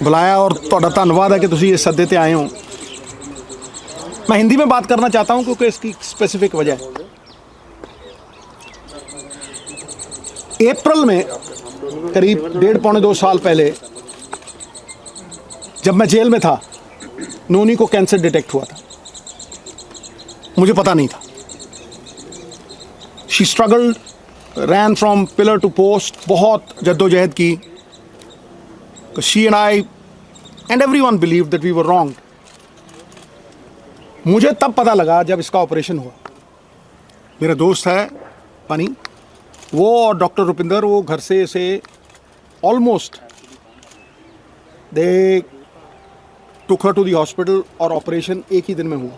बुलाया और ਤੁਹਾਡਾ ਧੰਨਵਾਦ है कि ਤੁਸੀਂ इस सदे ते आए हो। मैं हिंदी में बात करना चाहता हूं क्योंकि इसकी स्पेसिफिक वजह है। अप्रैल में करीब 1.5-2 साल पहले जब मैं जेल में था, नोनी को कैंसर डिटेक्ट हुआ था। मुझे पता नहीं था। She struggled, ran from pillar to post, बहुत जद्दोजहद की। She and I and everyone believed that we were wrong. मुझे तब पता लगा जब इसका ऑपरेशन हुआ। मेरा दोस्त है पनी, वो और डॉक्टर रुपिंदर, वो घर से almost they took her to the hospital और ऑपरेशन एक ही दिन में हुआ।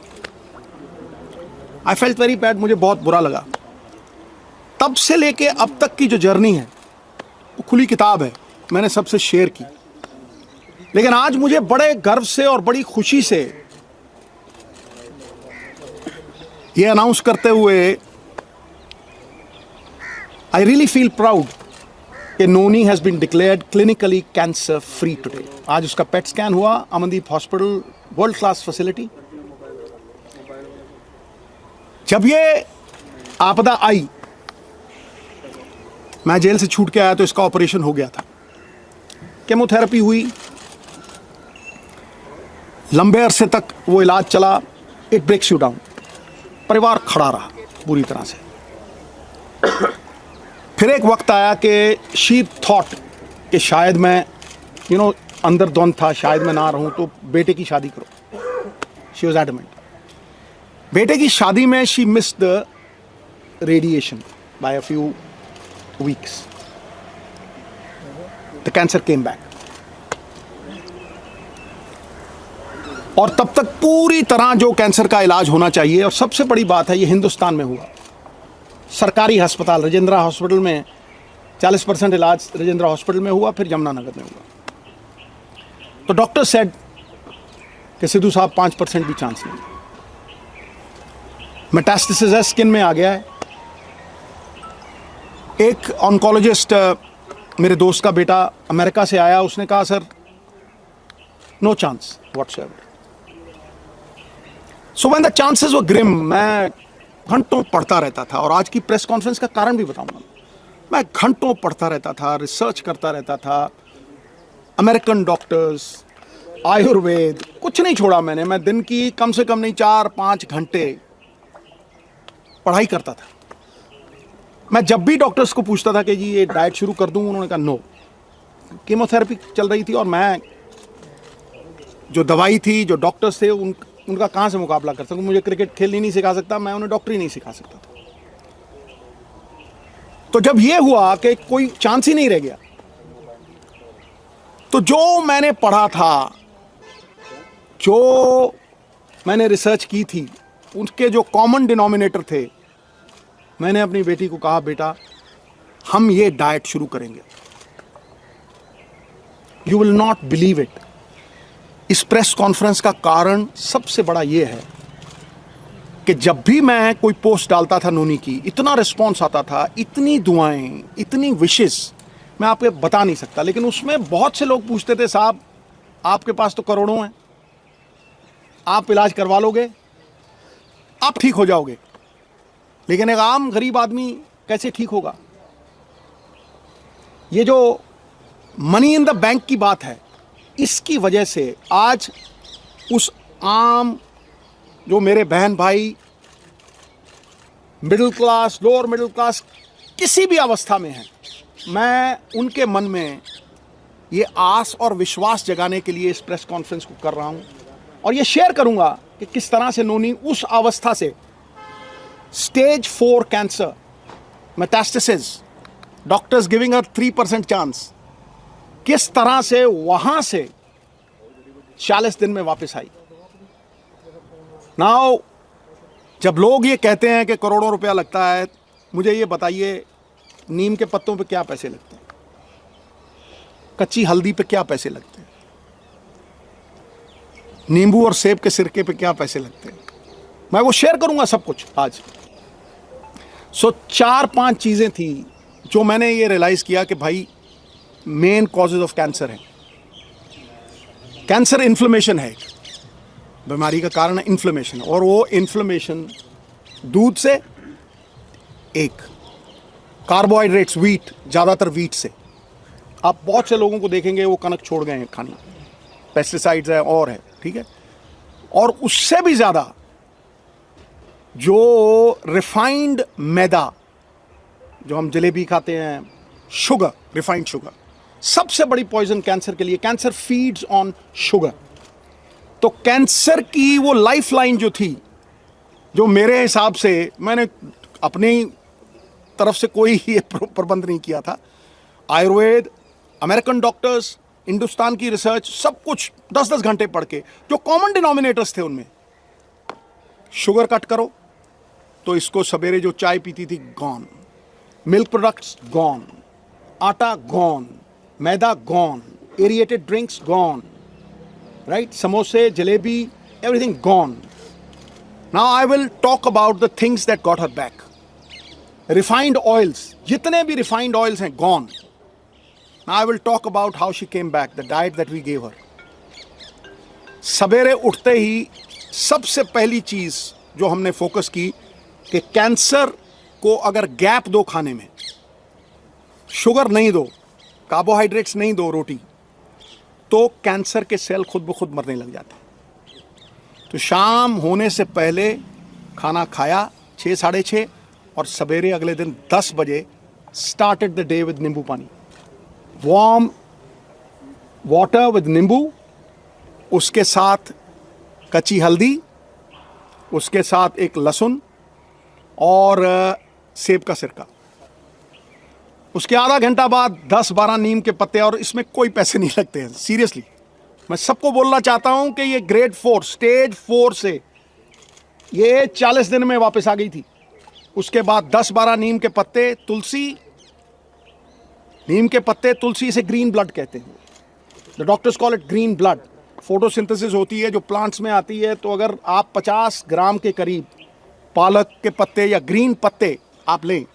आई फेल्ट वेरी बैड, मुझे बहुत बुरा लगा। तब से लेके अब तक की जो जर्नी है वो खुली किताब है, मैंने सबसे शेयर की। लेकिन आज मुझे बड़े गर्व से और बड़ी खुशी से ये अनाउंस करते हुए आई रियली फील प्राउड कि Noni has been declared clinically cancer free today. आज उसका पेट स्कैन हुआ, Amandeep hospital, world class facility. जब ये आपदा आई, मैं जेल से छूट के आया तो इसका ऑपरेशन हो गया था। केमोथेरेपी हुई, लंबे अरसे तक वो इलाज चला। It breaks you down. परिवार खड़ा रहा पूरी तरह से। फिर एक वक्त आया कि शी थॉट कि शायद मैं अंदर द्वंद था, शायद मैं ना रहूं तो बेटे की शादी करो। She was adamant. बेटे की शादी में she missed the radiation by a few weeks. The cancer came back. और तब तक पूरी तरह जो कैंसर का इलाज होना चाहिए, और सबसे बड़ी बात है ये हिंदुस्तान में हुआ। सरकारी अस्पताल राजेंद्रा हॉस्पिटल में 40% इलाज राजेंद्रा हॉस्पिटल में हुआ, फिर यमुनानगर में हुआ। तो डॉक्टर सेड कि सिद्धू साहब 5% भी चांस नहीं। मेटास्टेसिस है, स्किन में आ गया है। एक ऑन्कोलॉजिस्ट, मेरे दोस्त का बेटा अमेरिका से आया, उसने कहा sir no chance whatsoever. So when the chances were grim, मैं घंटों पढ़ता रहता था। और आज की प्रेस कॉन्फ्रेंस का कारण भी बताऊंगा। मैं घंटों पढ़ता रहता था, रिसर्च करता रहता था। अमेरिकन डॉक्टर्स, आयुर्वेद, कुछ नहीं छोड़ा मैंने। मैं दिन की कम से कम नहीं 4-5 घंटे पढ़ाई करता था। मैं जब भी डॉक्टर्स को पूछता था कि जी ये डाइट शुरू कर दूं, उन्होंने कहा नो। कीमोथेरेपी चल रही थी और मैं जो दवाई थी, जो डॉक्टर्स थे, उनका कहाँ से मुकाबला कर सकूं। मुझे क्रिकेट खेलनी नहीं सिखा सकता, मैं उन्हें डॉक्टरी नहीं सिखा सकता था। तो जब ये हुआ कि कोई चांस ही नहीं रह गया, तो जो मैंने पढ़ा था, जो मैंने रिसर्च की थी, उसके जो कॉमन डिनोमिनेटर थे, मैंने अपनी बेटी को कहा बेटा हम ये डाइट शुरू करेंगे। You will not believe it. इस प्रेस कॉन्फ्रेंस का कारण सबसे बड़ा ये है कि जब भी मैं कोई पोस्ट डालता था नोनी की, इतना रिस्पॉन्स आता था, इतनी दुआएं, इतनी विशेस, मैं आपको बता नहीं सकता। लेकिन उसमें बहुत से लोग पूछते थे साहब आपके पास तो करोड़ों हैं, आप इलाज करवा लोगे, आप ठीक हो जाओगे, लेकिन एक आम गरीब आदमी कैसे ठीक होगा। ये जो मनी इन द बैंक की बात है, इसकी वजह से आज उस आम जो मेरे बहन भाई middle class, lower middle class, किसी भी अवस्था में हैं, मैं उनके मन में ये आस और विश्वास जगाने के लिए इस प्रेस कॉन्फ्रेंस को कर रहा हूं। और ये शेयर करूंगा कि किस तरह से नोनी उस अवस्था से, stage 4 cancer, metastasis, doctors giving her 3% chance, किस तरह से वहां से 40 दिन में वापस आई। नाउ जब लोग ये कहते हैं कि करोड़ों रुपया लगता है, मुझे ये बताइए नीम के पत्तों पे क्या पैसे लगते हैं, कच्ची हल्दी पे क्या पैसे लगते हैं, नींबू और सेब के सिरके पे क्या पैसे लगते हैं। मैं वो शेयर करूंगा सब कुछ आज। सो 4-5 चीजें थी जो मैंने ये रियलाइज किया कि भाई मेन कॉजेज ऑफ कैंसर है। कैंसर इन्फ्लेमेशन है, बीमारी का कारण है इन्फ्लेमेशन, और वो इन्फ्लेमेशन दूध से, एक कार्बोहाइड्रेट्स वीट, ज़्यादातर वीट से। आप बहुत से लोगों को देखेंगे वो कनक छोड़ गए हैं खानी, पेस्टिसाइड्स है और है, ठीक है। और उससे भी ज़्यादा जो रिफाइंड मैदा, जो हम जलेबी खाते हैं, शुगर, रिफाइंड शुगर, सबसे बड़ी पॉइजन कैंसर के लिए। Cancer feeds on sugar. तो कैंसर की वो लाइफलाइन जो थी, जो मेरे हिसाब से, मैंने अपनी तरफ से कोई ये प्रबंध नहीं किया था, आयुर्वेद, अमेरिकन डॉक्टर्स, हिंदुस्तान की रिसर्च, सब कुछ 10-10 घंटे पढ़ के, जो कॉमन डिनोमिनेटर्स थे उनमें, शुगर कट करो, तो इसको सवेरे जो चाय पीती थी गॉन, मिल्क प्रोडक्ट्स गॉन, आटा गॉन, मैदा gone, aerated drinks gone, right, समोसे, jalebi, everything gone. Now I will talk about the things that got her back. Refined oils, जितने भी रिफाइंड ऑयल्स हैं gone. Now I will talk about how she came back, the diet that we gave her. सवेरे उठते ही सबसे पहली चीज जो हमने फोकस की कि कैंसर को अगर गैप दो खाने में, शुगर नहीं दो, कार्बोहाइड्रेट्स नहीं दो, रोटी, तो कैंसर के सेल खुद ब खुद मरने लग जाते हैं। तो शाम होने से पहले खाना खाया 6, 6:30, और सवेरे अगले दिन 10 बजे स्टार्टेड द डे विद नींबू पानी, वार्म वाटर विद नींबू, उसके साथ कच्ची हल्दी, उसके साथ एक लहसुन और सेब का सिरका। उसके आधा घंटा बाद 10-12 नीम के पत्ते, और इसमें कोई पैसे नहीं लगते हैं, सीरियसली। मैं सबको बोलना चाहता हूं कि ये ग्रेड 4, स्टेज 4 से ये 40 दिन में वापस आ गई थी। उसके बाद 10-12 नीम के पत्ते, तुलसी, नीम के पत्ते, तुलसी, इसे ग्रीन ब्लड कहते हैं, the doctors call it green blood. Photosynthesis होती है जो प्लांट्स में आती है, तो अगर आप 50 ग्राम के करीब पालक के पत्ते या ग्रीन पत्ते आप लें,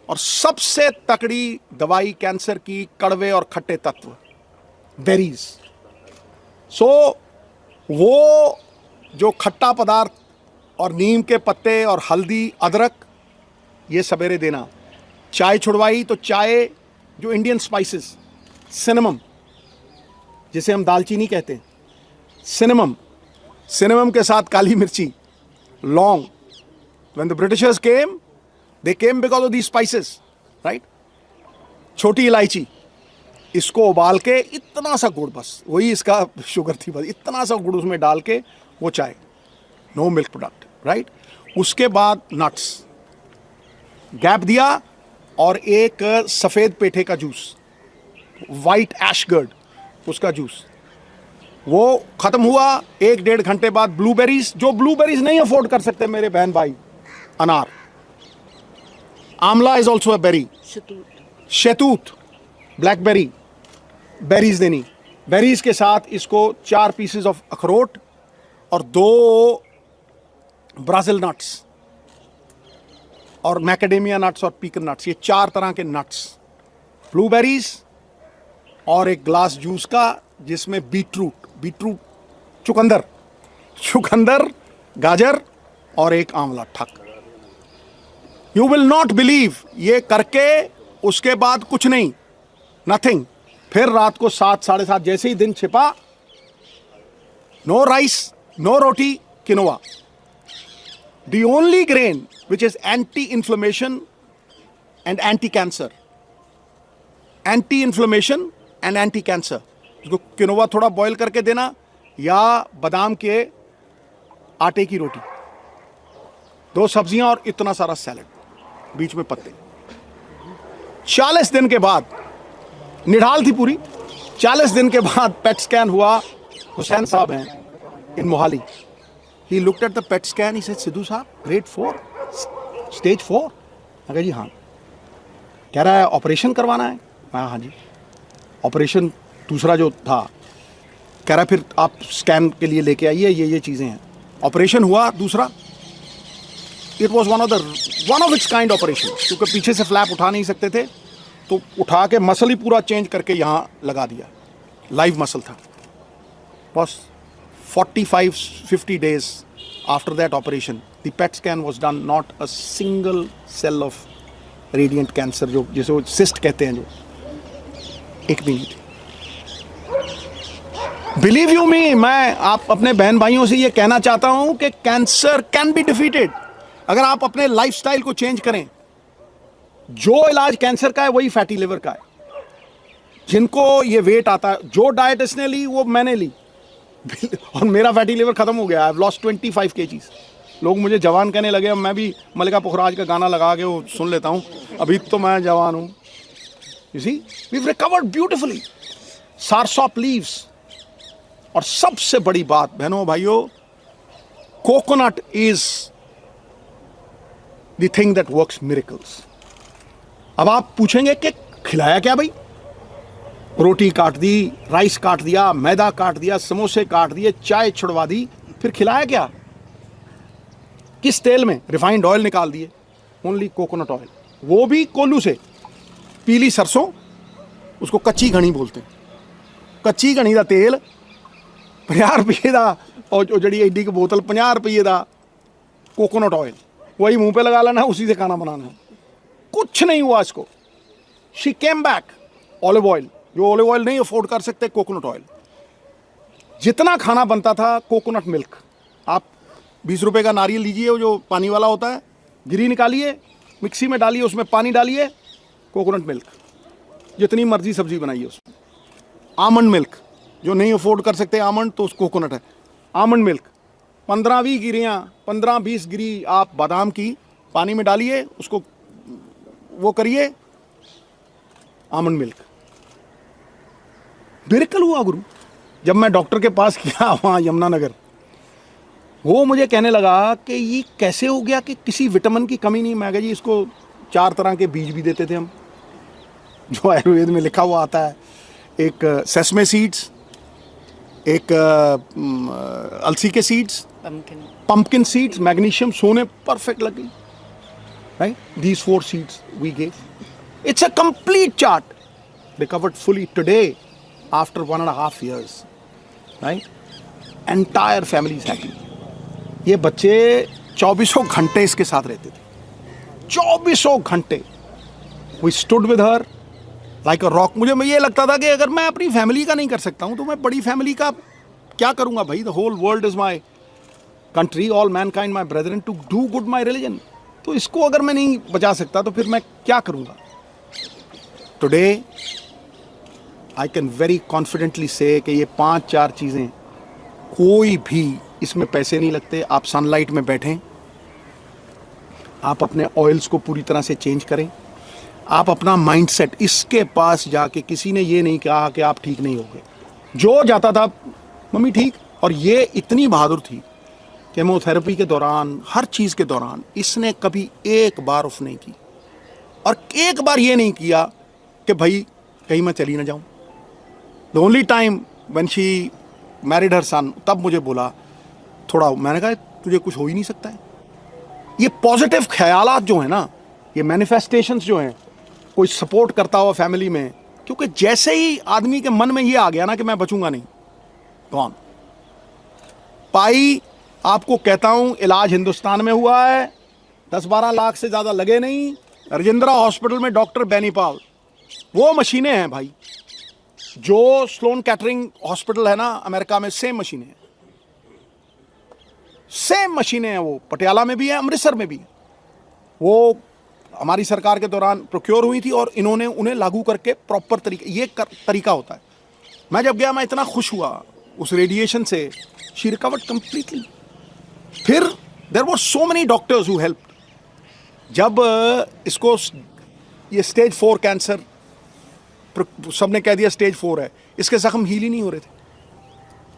और सबसे तकड़ी दवाई कैंसर की, कड़वे और खट्टे तत्व, बेरीज। सो वो जो खट्टा पदार्थ और नीम के पत्ते और हल्दी, अदरक, ये सवेरे देना। चाय छुड़वाई तो चाय, जो इंडियन स्पाइसेस, सिनेमम, जिसे हम दालचीनी कहते हैं, सिनेमम, सिनेमम के साथ काली मिर्ची, लौंग। When the Britishers came, they came because of these spices, right? छोटी इलायची, इसको उबाल के इतना सा गुड़, बस वही इसका शुगर थी, बस इतना सा गुड़ उसमें डाल के वो चाय, नो मिल्क प्रोडक्ट, राइट। उसके बाद नट्स, गैप दिया, और एक सफ़ेद पेठे का जूस, वाइट एशगर्ड, उसका जूस, वो ख़त्म हुआ। 1-1.5 घंटे बाद ब्लूबेरीज, जो ब्लूबेरीज नहीं अफोर्ड कर सकते मेरे बहन भाई, अनार, आंवला इज ऑल्सो अ बेरी, शहतूत, ब्लैकबेरी, बेरीज देनी। बेरीज के साथ इसको 4 पीसेस ऑफ अखरोट और 2 ब्राज़िल नट्स और मैकेडेमिया नट्स और पीकन नट्स, ये 4 तरह के नट्स, ब्लूबेरीज, और एक ग्लास जूस का जिसमें बीटरूट, चुकंदर, गाजर और एक आंवला, ठक। यू विल नॉट बिलीव, ये करके उसके बाद कुछ नहीं, नथिंग। फिर रात को 7, 7:30 जैसे ही दिन छिपा, no rice, no roti, quinoa, the only grain which is anti inflammation and anti cancer, anti inflammation and anti cancer. उसको किनोवा थोड़ा बॉईल करके देना, या बादाम के आटे की रोटी, 2 सब्जियां और इतना सारा सैलेड, बीच में पत्ते। 40 दिन के बाद, निढाल थी पूरी, 40 दिन के बाद पेट स्कैन हुआ। हुसैन साहब हैं in Mohali, he looked at the PET scan, he said, Sidhu sahab, grade 4, stage 4। अगर जी हाँ, कह रहा है ऑपरेशन करवाना है। हाँ जी, ऑपरेशन दूसरा जो था, कह रहा फिर आप स्कैन के लिए लेके आइए, ये चीज़ें हैं। ऑपरेशन हुआ दूसरा, it was one of its kind operation, क्योंकि पीछे से फ्लैप उठा नहीं सकते थे, तो उठा के मसल ही पूरा चेंज करके यहाँ लगा दिया, लाइव मसल था। was 45-50 days after that operation. The PET scan was done, not a single cell of radiant cancer, जो जिसे वो cyst कहते हैं, जो एक भी नहीं थी. बिलीव यू मी, मैं आप अपने बहन भाइयों से ये कहना चाहता हूं कि कैंसर कैन बी डिफीटेड अगर आप अपने लाइफस्टाइल को चेंज करें. जो इलाज कैंसर का है वही फैटी लिवर का है. जिनको ये वेट आता है, जो डाइट इसने ली वो मैंने ली और मेरा फैटी लिवर खत्म हो गया. I have lost 25 kgs. लोग मुझे जवान कहने लगे. अब मैं भी मल्लिका पुखराज का गाना लगा के वो सुन लेता हूं, अभी तो मैं जवान हूं. You see, we have recovered beautifully. Soursop leaves. और सबसे बड़ी बात बहनों भाइयों, coconut is the thing that works miracles. अब आप पूछेंगे कि खिलाया क्या भाई? रोटी काट दी, राइस काट दिया, मैदा काट दिया, समोसे काट दिए, चाय छुड़वा दी, फिर खिलाया क्या? किस तेल में? रिफाइंड ऑयल निकाल दिए. ओनली कोकोनट ऑयल, वो भी कोल्लू से. पीली सरसों, उसको कच्ची घनी बोलते हैं. कच्ची घनी का तेल 50 रुपये का, और जड़ी एडी की बोतल 50 रुपये का कोकोनट ऑयल, वही मुंह पे लगा लेना, उसी से खाना बनाना. कुछ नहीं हुआ इसको. She came back. Olive oil, जो ऑलिव ऑयल नहीं अफोर्ड कर सकते, कोकोनट ऑयल. जितना खाना बनता था कोकोनट मिल्क. आप 20 रुपये का नारियल लीजिए, वो जो पानी वाला होता है, गिरी निकालिए, मिक्सी में डालिए, उसमें पानी डालिए, कोकोनट मिल्क. जितनी मर्जी सब्जी बनाइए उसमें. आमंड मिल्क, जो नहीं अफोर्ड कर सकते आमंड, तो उस कोकोनट है. आमंड मिल्क 15-20 गिरियाँ, 15-20 गिरी आप बादाम की पानी में डालिए, उसको वो करिए, आमंड मिल्क. मिरेकल हुआ गुरु. जब मैं डॉक्टर के पास गया वहाँ यमुनानगर, वो मुझे कहने लगा कि ये कैसे हो गया कि किसी विटामिन की कमी नहीं. मैं कहा जी, इसको 4 तरह के बीज भी देते थे हम, जो आयुर्वेद में लिखा हुआ आता है. एक सेसमे सीड्स, एक अलसी के सीड्स, पंपकिन सीड्स, मैग्नीशियम, सोने परफेक्ट लग गई. Right, these 4 seeds we gave. It's a complete chart. Recovered fully today after 1.5 years. Right, entire family is happy. ये बच्चे 24 घंटे इसके साथ रहते थे. 24 घंटे. We stood with her like a rock. मुझे ये लगता था कि अगर मैं अपनी फैमिली का नहीं कर सकता हूं तो मैं बड़ी फैमिली का क्या करूंगा भाई. The whole world is my country, all mankind my brethren, to do good my religion. तो इसको अगर मैं नहीं बचा सकता तो फिर मैं क्या करूंगा. Today I can very confidently से कि ये 5-4 चीज़ें, कोई भी इसमें पैसे नहीं लगते. आप सनलाइट में बैठें, आप अपने ऑयल्स को पूरी तरह से चेंज करें, आप अपना माइंडसेट, इसके पास जाके किसी ने ये नहीं कहा कि आप ठीक नहीं होगे. जो जाता था, मम्मी ठीक. और ये इतनी बहादुर थी, केमोथेरेपी के दौरान, हर चीज़ के दौरान इसने कभी एक बार ऑफ नहीं की. और एक बार ये नहीं किया कि भाई कहीं मैं चली ना जाऊं. The only time when she married her son, तब मुझे बोला थोड़ा. मैंने कहा तुझे कुछ हो ही नहीं सकता है. ये पॉजिटिव ख्यालात जो है ना, ये मैनिफेस्टेशंस जो हैं, कोई सपोर्ट करता हुआ फैमिली में. क्योंकि जैसे ही आदमी के मन में ये आ गया ना कि मैं बचूंगा नहीं, कौन पाई. आपको कहता हूं, इलाज हिंदुस्तान में हुआ है, 10-12 लाख से ज़्यादा लगे नहीं. राजेंद्रा हॉस्पिटल में डॉक्टर बेनीपाल, वो मशीनें हैं भाई. जो स्लोन कैटरिंग हॉस्पिटल है ना अमेरिका में, सेम मशीनें हैं. सेम मशीनें हैं. वो पटियाला में भी है, अमृतसर में भी है. वो हमारी सरकार के दौरान प्रोक्योर हुई थी और इन्होंने उन्हें लागू करके प्रॉपर तरीका होता है. मैं जब गया, मैं इतना खुश हुआ उस रेडिएशन से. She recovered completely. फिर there were so many doctors who help. जब इसको ये स्टेज 4 कैंसर, सबने कह दिया स्टेज 4 है, इसके जख्म हील ही नहीं हो रहे थे.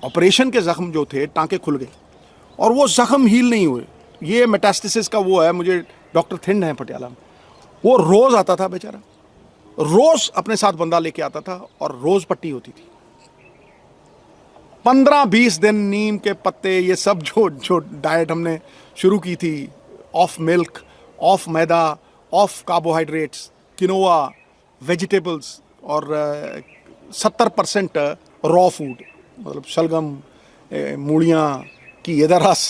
ऑपरेशन के जख्म जो थे, टांके खुल गए और वो जख्म हील नहीं हुए. ये मेटास्टेसिस का वो है. मुझे डॉक्टर थिंड है पटियाला में, वो रोज़ आता था बेचारा, रोज़ अपने साथ बंदा लेके आता था और रोज़ पट्टी होती थी. 15-20 दिन नीम के पत्ते, ये सब जो डाइट हमने शुरू की थी, of milk, of maida, of carbohydrates, quinoa, vegetables, और 70% रॉ फूड, मतलब शलगम, मूलियाँ घीए दा रस,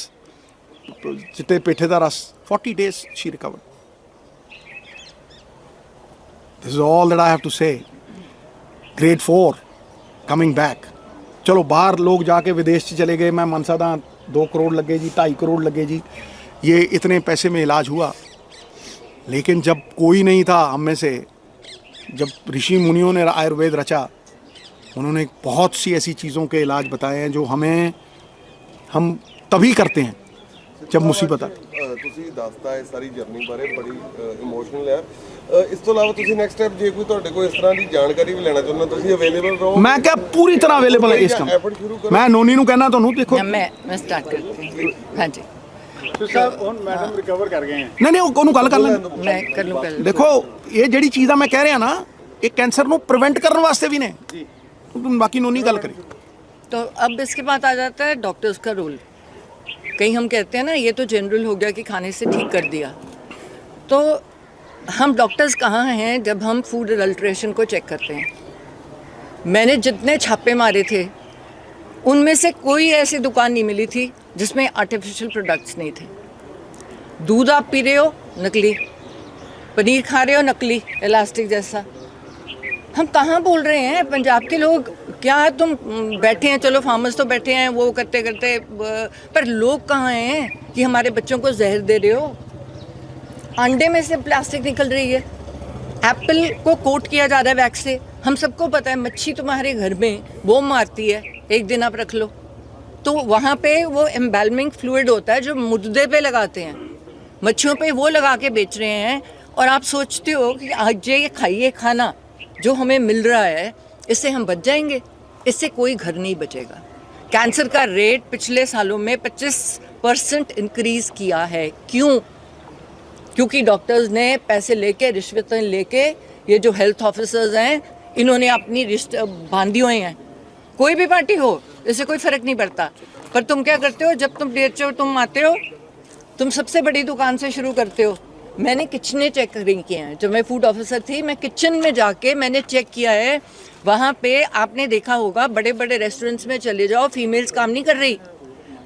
चिट्टे पेठे दा रस, 40 days she recovered. This is all that I have to say. Grade 4 coming back. चलो बाहर लोग जाके विदेश च चले गए, मैं मन सकदा 2 करोड़ लगे जी, 2.5 करोड़ लगे जी, ये इतने पैसे में इलाज हुआ। लेकिन जब कोई नहीं था हम में से, जब ऋषि मुनियों ने आयुर्वेद रचा, उन्होंने बहुत सी ऐसी चीज़ों के इलाज बताए हैं जो हम तभी करते हैं जब मुसीबत आती। ਤੁਸੀਂ ਦੱਸਤਾ ਹੈ ਸਾਰੀ ਜਰਨੀ ਬਾਰੇ, ਬੜੀ ਇਮੋਸ਼ਨਲ ਹੈ। ਇਸ ਤੋਂ ਇਲਾਵਾ ਤੁਸੀਂ ਨੈਕਸਟ ਸਟੈਪ ਜੇ ਕੋਈ ਤੁਹਾਡੇ ਕੋਲ ਇਸ ਤਰ੍ਹਾਂ ਦੀ ਜਾਣਕਾਰੀ ਵੀ ਲੈਣਾ ਚਾਹੁੰਦਾ, ਤੁਸੀਂ ਅਵੇਲੇਬਲ ਰਹੋ। मैं क्या पूरी तरह अवेलेबल है इस काम। मैं नोनी ਨੂੰ कहना ਤੁਹਾਨੂੰ देखो, मैं स्टार्ट करती हूँ। हाँ जी, ਸਾਹਿਬ ਹੁਣ ਮੈਡਮ ਰਿਕਵਰ ਕਰ ਗਏ ਆ। नहीं ਉਹਨੂੰ ਗੱਲ ਕਰ ਲੈਣ। मैं कर लूँ पहले। देखो ये ਜਿਹੜੀ ਚੀਜ਼ਾਂ ਮੈਂ ਕਹਿ ਰਿਹਾ ਨਾ, ਇਹ ਕੈਂਸਰ ਨੂੰ ਪ੍ਰੀਵੈਂਟ ਕਰਨ ਵਾਸਤੇ ਵੀ ਨੇ ਜੀ। ਬਾਕੀ ਨੋਨੀ ਗੱਲ ਕਰੀ। तो अब इसके बाद आ जाता है डॉक्टर्स का रोल। कहीं हम कहते हैं ना ये तो जनरल हो गया कि खाने से ठीक कर दिया, तो हम डॉक्टर्स कहाँ हैं जब हम फूड अडल्ट्रेशन को चेक करते हैं। मैंने जितने छापे मारे थे उनमें से कोई ऐसी दुकान नहीं मिली थी जिसमें आर्टिफिशियल प्रोडक्ट्स नहीं थे। दूध आप पी रहे हो नकली, पनीर खा रहे हो नकली इलास्टिक जैसा। हम कहाँ बोल रहे हैं पंजाब के लोग, क्या तुम बैठे हैं, चलो फार्मर्स तो बैठे हैं वो करते करते, पर लोग कहाँ हैं कि हमारे बच्चों को जहर दे रहे हो। अंडे में से प्लास्टिक निकल रही है, एप्पल को कोट किया जा रहा है वैक्स से। हम सबको पता है मच्छी तुम्हारे घर में वो मारती है, एक दिन आप रख लो तो वहाँ पे वो एम्बैलमिंग फ्लूइड होता है जो मुर्दे पे लगाते हैं, मच्छियों पे वो लगा के बेच रहे हैं। और आप सोचते हो कि आज ये खाइए खाना जो हमें मिल रहा है, इससे हम बच जाएंगे? इससे कोई घर नहीं बचेगा। कैंसर का रेट पिछले सालों में 25% इंक्रीज़ किया है। क्यों? क्योंकि डॉक्टर्स ने पैसे लेके, रिश्वतें लेके, ये जो हेल्थ ऑफिसर्स हैं इन्होंने अपनी रिश्त बांधी हुई हैं। कोई भी पार्टी हो, इससे कोई फ़र्क नहीं पड़ता। पर तुम क्या करते हो, जब तुम DHO तुम आते हो, तुम सबसे बड़ी दुकान से शुरू करते हो। मैंने किचने चेक नहीं किए हैं। जब मैं फूड ऑफिसर थी, मैं किचन में जाके मैंने चेक किया है। वहाँ पे आपने देखा होगा बड़े बड़े रेस्टोरेंट्स में चले जाओ, फीमेल्स काम नहीं कर रही,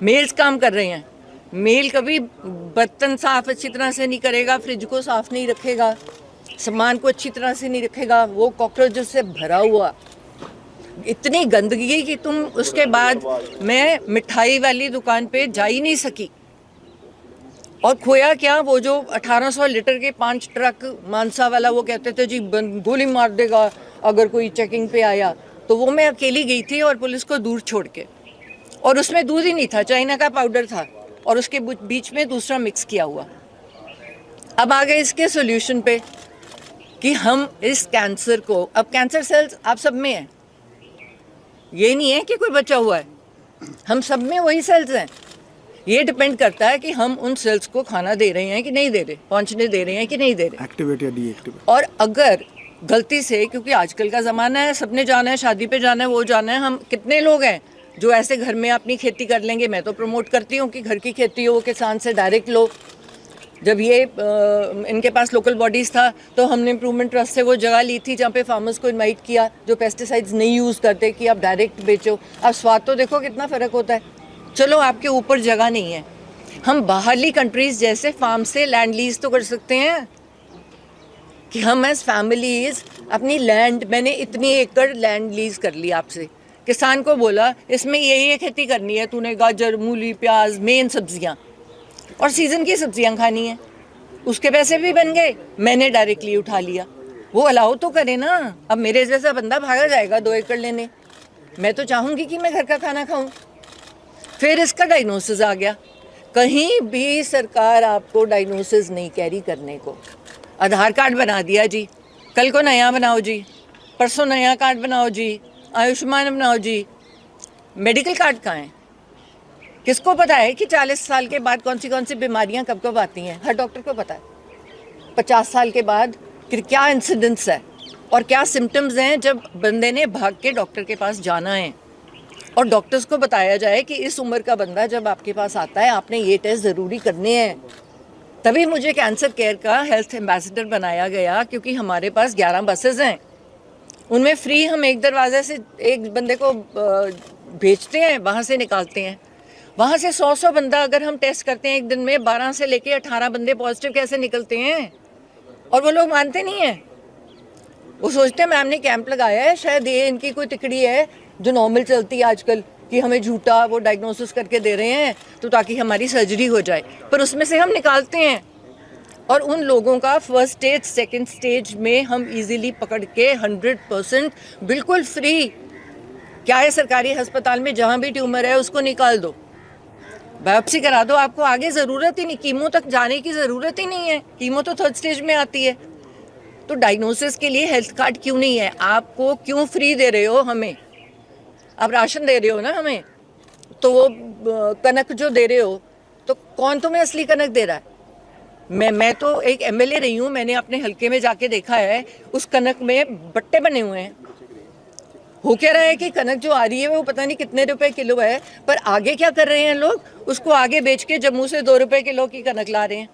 मेल्स काम कर रहे हैं। मेल कभी बर्तन साफ अच्छी तरह से नहीं करेगा, फ्रिज को साफ नहीं रखेगा, सामान को अच्छी तरह से नहीं रखेगा, वो कॉकरोचों से भरा हुआ, इतनी गंदगी कि तुम उसके बाद मैं मिठाई वाली दुकान पे जा ही नहीं सकी। और खोया क्या, वो जो 1800 लीटर के 5 ट्रक मानसा वाला, वो कहते थे जी गोली मार देगा अगर कोई चेकिंग पे आया, तो वो मैं अकेली गई थी और पुलिस को दूर छोड़ के, और उसमें दूध ही नहीं था, चाइना का पाउडर था और उसके बीच में दूसरा मिक्स किया हुआ। अब आ गए इसके सोल्यूशन पे कि हम इस कैंसर को, अब कैंसर सेल्स आप सब में है, ये नहीं है कि कोई बचा हुआ है, हम सब में वही सेल्स हैं। ये डिपेंड करता है कि हम उन सेल्स को खाना दे रहे हैं कि नहीं दे रहे, पहुंचने दे रहे हैं कि नहीं दे रहे, एक्टिवेट या डीएक्टिवेट। और अगर गलती से, क्योंकि आजकल का ज़माना है, सबने जाना है, शादी पे जाना है, वो जाना है, हम कितने लोग हैं जो ऐसे घर में अपनी खेती कर लेंगे। मैं तो प्रमोट करती हूँ कि घर की खेती हो, किसान से डायरेक्ट लो। जब ये इनके पास लोकल बॉडीज़ था तो हमने इम्प्रूवमेंट ट्रस्ट से वो जगह ली थी जहाँ पे फार्मर्स को इनवाइट किया जो पेस्टिसाइड्स नहीं यूज़ करते कि आप डायरेक्ट बेचो। अब स्वाद तो देखो कितना फ़र्क होता है। चलो आपके ऊपर जगह नहीं है, हम बाहरली कंट्रीज़ जैसे फार्म से लैंड लीज तो कर सकते हैं कि हम एज फैमिलीज़ अपनी लैंड, मैंने इतनी एकड़ लैंड लीज कर ली आपसे, किसान को बोला इसमें ये खेती करनी है, तूने गाजर, मूली, प्याज, मेन सब्जियां और सीज़न की सब्जियां खानी है, उसके पैसे भी बन गए, मैंने डायरेक्टली उठा लिया। वो अलाउ तो करे ना। अब मेरे जैसा बंदा भागा जाएगा 2 एकड़ लेने, मैं तो चाहूँगी कि मैं घर का खाना खाऊँ। फिर इसका डायग्नोसिस आ गया। कहीं भी सरकार आपको डायग्नोसिस नहीं कैरी करने को, आधार कार्ड बना दिया जी, कल को नया बनाओ जी, परसों नया कार्ड बनाओ जी, आयुष्मान बनाओ जी, मेडिकल कार्ड कहाँ है? किसको पता है कि 40 साल के बाद कौन सी बीमारियां कब कब आती हैं? हर डॉक्टर को पता है 50 साल के बाद क्या इंसिडेंस है और क्या सिम्टम्स हैं जब बंदे ने भाग के डॉक्टर के पास जाना है। और डॉक्टर्स को बताया जाए कि इस उम्र का बंदा जब आपके पास आता है आपने ये टेस्ट ज़रूरी करने हैं। तभी मुझे कैंसर केयर का हेल्थ एम्बेसडर बनाया गया, क्योंकि हमारे पास 11 बसेज़ हैं उनमें फ्री हम एक दरवाजे से एक बंदे को भेजते हैं, वहाँ से निकालते हैं। वहाँ से 100 बंदा अगर हम टेस्ट करते हैं एक दिन में, 12 से लेके 18 बंदे पॉजिटिव कैसे निकलते हैं? और वो लोग मानते नहीं हैं। वो सोचते हैं मैम ने कैंप लगाया है, शायद ये इनकी कोई तिकड़ी है जो नॉर्मल चलती है आजकल, कि हमें झूठा वो डायग्नोसिस करके दे रहे हैं तो ताकि हमारी सर्जरी हो जाए। पर उसमें से हम निकालते हैं और उन लोगों का फर्स्ट स्टेज सेकंड स्टेज में हम इजीली पकड़ के 100% बिल्कुल फ्री, क्या है सरकारी अस्पताल में जहाँ भी ट्यूमर है उसको निकाल दो, बायोप्सी करा दो, आपको आगे ज़रूरत ही नहीं, कीमो तक जाने की ज़रूरत ही नहीं है, कीमो तो थर्ड स्टेज में आती है। तो डायग्नोसिस के लिए हेल्थ कार्ड क्यों नहीं है? आपको क्यों फ्री दे रहे हो हमें? आप राशन दे रहे हो ना हमें, तो वो कनक जो दे रहे हो तो कौन तुम्हें असली कनक दे रहा है? मैं तो एक एमएलए रही हूँ, मैंने अपने हलके में जाके देखा है, उस कनक में बट्टे बने हुए हैं। हो क्या रहा है कि कनक जो आ रही है वो पता नहीं कितने रुपए किलो है, पर आगे क्या कर रहे हैं लोग, उसको आगे बेच के जम्मू से 2 रुपए किलो की कनक ला रहे हैं।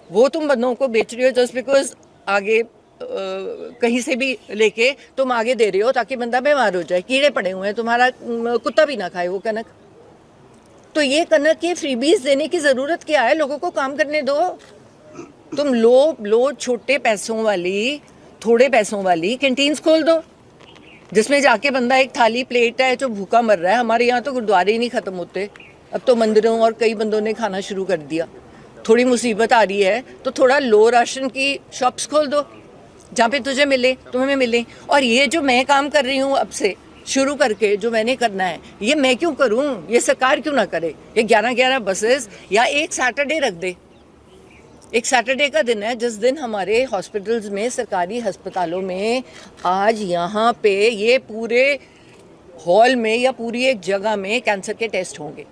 वो तुम बंदों को बेच रहे हो जस्ट बिकॉज आगे कहीं से भी लेके तुम आगे दे रहे हो ताकि बंदा बीमार हो जाए, कीड़े पड़े हुए हैं, तुम्हारा कुत्ता भी ना खाए वो कनक। तो ये कनक के फ्रीबीज देने की ज़रूरत क्या है? लोगों को काम करने दो। तुम लो छोटे पैसों वाली, थोड़े पैसों वाली कैंटीन्स खोल दो जिसमें जाके बंदा एक थाली प्लेट है जो भूखा मर रहा है। हमारे यहाँ तो गुरुद्वारे ही नहीं ख़त्म होते, अब तो मंदिरों और कई बंदों ने खाना शुरू कर दिया। थोड़ी मुसीबत आ रही है तो थोड़ा लो राशन की शॉप्स खोल दो जहाँ पे तुझे मिले, तुम्हें मिले। और ये जो मैं काम कर रही हूँ अब से शुरू करके, जो मैंने करना है, ये मैं क्यों करूँ? ये सरकार क्यों ना करे? ये 11-11 बसेस या एक सैटरडे रख दे। एक सैटरडे का दिन है जिस दिन हमारे हॉस्पिटल्स में, सरकारी अस्पतालों में, आज यहाँ पे ये पूरे हॉल में या पूरी एक जगह में कैंसर के टेस्ट होंगे।